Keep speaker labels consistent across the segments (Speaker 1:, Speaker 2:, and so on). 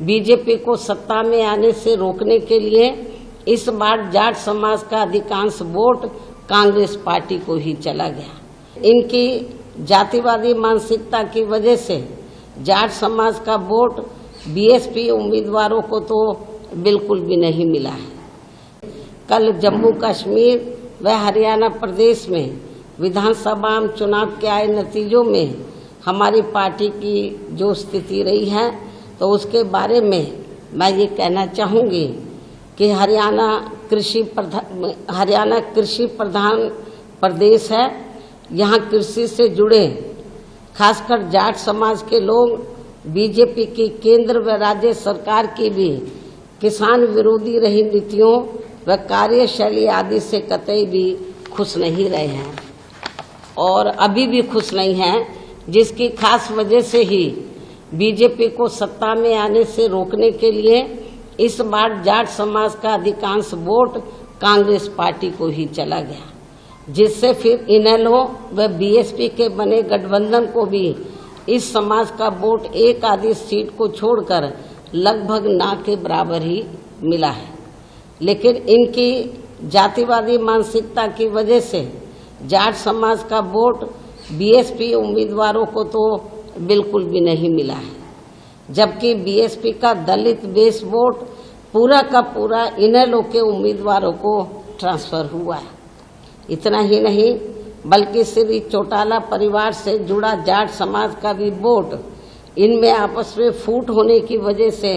Speaker 1: BJP को सत्ता में आने से रोकने के लिए इस बार जाट समाज का अधिकांश वोट कांग्रेस पार्टी को ही चला गया। इनकी जातिवादी मानसिकता की वजह से जाट समाज का वोट बीएसपी उम्मीदवारों को तो बिल्कुल भी नहीं मिला है। कल जम्मू कश्मीर व हरियाणा प्रदेश में विधानसभा चुनाव के आए नतीजों में हमारी पार्टी की जो स्थिति रही है तो उसके बारे में मैं ये कहना चाहूँगी कि हरियाणा कृषि प्रधान प्रदेश है। यहाँ कृषि से जुड़े खासकर जाट समाज के लोग बीजेपी की केंद्र व राज्य सरकार की भी किसान विरोधी रही नीतियों व कार्यशैली आदि से कतई भी खुश नहीं रहे हैं और अभी भी खुश नहीं हैं, जिसकी खास वजह से ही बीजेपी को सत्ता में आने से रोकने के लिए इस बार जाट समाज का अधिकांश वोट कांग्रेस पार्टी को ही चला गया, जिससे फिर इनेलो व बीएसपी के बने गठबंधन को भी इस समाज का वोट एक आधी सीट को छोड़कर लगभग ना के बराबर ही मिला है। लेकिन इनकी जातिवादी मानसिकता की वजह से जाट समाज का वोट बीएसपी उम्मीदवारों को तो बिल्कुल भी नहीं मिला है, जबकि बीएसपी का दलित बेस वोट पूरा का पूरा इनेलो के उम्मीदवारों को ट्रांसफर हुआ है। इतना ही नहीं बल्कि श्री चौटाला परिवार से जुड़ा जाट समाज का भी वोट इनमें आपस में फूट होने की वजह से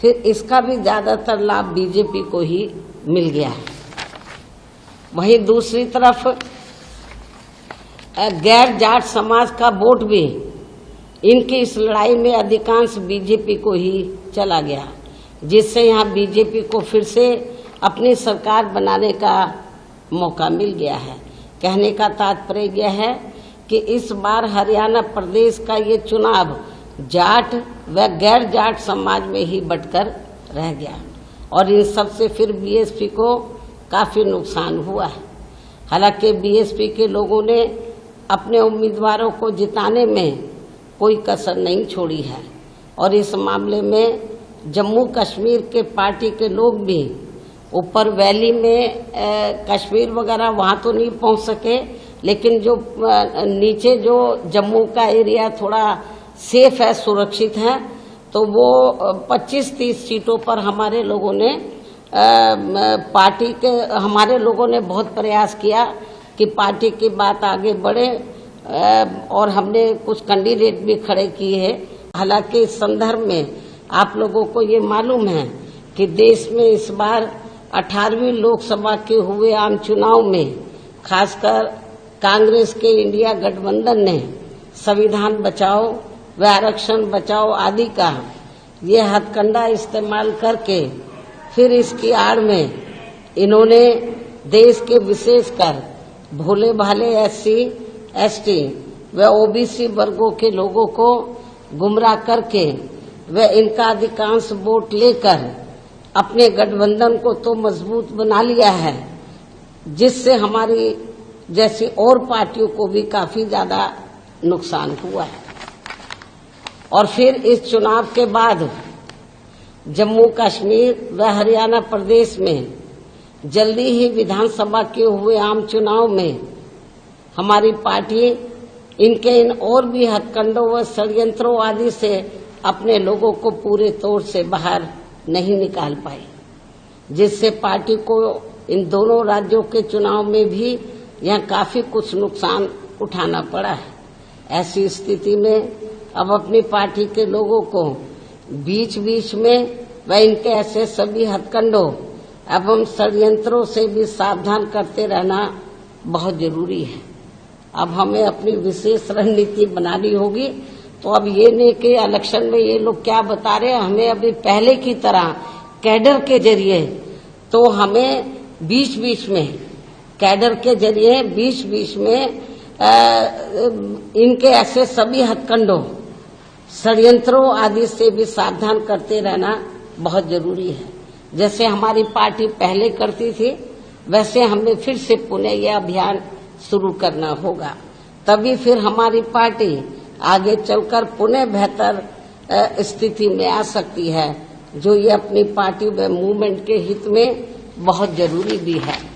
Speaker 1: फिर इसका भी ज्यादातर लाभ बीजेपी को ही मिल गया है। वहीं दूसरी तरफ गैर जाट समाज का वोट भी इनकी इस लड़ाई में अधिकांश बीजेपी को ही चला गया, जिससे यहाँ बीजेपी को फिर से अपनी सरकार बनाने का मौका मिल गया है। कहने का तात्पर्य यह है कि इस बार हरियाणा प्रदेश का ये चुनाव जाट व गैर जाट समाज में ही बंटकर रह गया और इन सब से फिर बीएसपी को काफी नुकसान हुआ है। हालांकि बीएसपी के लोगों ने अपने उम्मीदवारों को जिताने में कोई कसर नहीं छोड़ी है और इस मामले में जम्मू कश्मीर के पार्टी के लोग भी ऊपर वैली में कश्मीर वगैरह वहाँ तो नहीं पहुँच सके, लेकिन जो नीचे जो जम्मू का एरिया थोड़ा सेफ है, सुरक्षित है, तो वो 25-30 सीटों पर हमारे लोगों ने हमारे लोगों ने बहुत प्रयास किया कि पार्टी की बात आगे बढ़े और हमने कुछ कैंडिडेट भी खड़े किए। हालांकि इस संदर्भ में आप लोगों को ये मालूम है कि देश में इस बार 18वीं लोकसभा के हुए आम चुनाव में खासकर कांग्रेस के इंडिया गठबंधन ने संविधान बचाओ व आरक्षण बचाओ आदि का ये हथकंडा इस्तेमाल करके फिर इसकी आड़ में इन्होंने देश के विशेषकर भोले भाले SC, ST व OBC वर्गों के लोगों को गुमराह करके व इनका अधिकांश वोट लेकर अपने गठबंधन को तो मजबूत बना लिया है, जिससे हमारी जैसी और पार्टियों को भी काफी ज्यादा नुकसान हुआ है। और फिर इस चुनाव के बाद जम्मू कश्मीर व हरियाणा प्रदेश में जल्दी ही विधानसभा के हुए आम चुनाव में हमारी पार्टी इनके इन और भी हथकंडों व षड्यंत्रों आदि से अपने लोगों को पूरे तौर से बाहर नहीं निकाल पाई, जिससे पार्टी को इन दोनों राज्यों के चुनाव में भी यहाँ काफी कुछ नुकसान उठाना पड़ा है। ऐसी स्थिति में अब अपनी पार्टी के लोगों को बीच बीच में व इनके ऐसे सभी हथकंडों एवं षड्यंत्रों से भी सावधान करते रहना बहुत जरूरी है। अब हमें अपनी विशेष रणनीति बनानी होगी। तो अब ये नहीं कि इलेक्शन में ये लोग क्या बता रहे हैं, हमें अभी पहले की तरह कैडर के जरिए तो हमें बीच बीच में कैडर के जरिए बीच बीच में इनके ऐसे सभी हथकंडों षड्यंत्रों आदि से भी सावधान करते रहना बहुत जरूरी है। जैसे हमारी पार्टी पहले करती थी वैसे हमें फिर से पुनः यह अभियान शुरू करना होगा, तभी फिर हमारी पार्टी आगे चलकर पुनः बेहतर स्थिति में आ सकती है, जो ये अपनी पार्टी व मूवमेंट के हित में बहुत जरूरी भी है।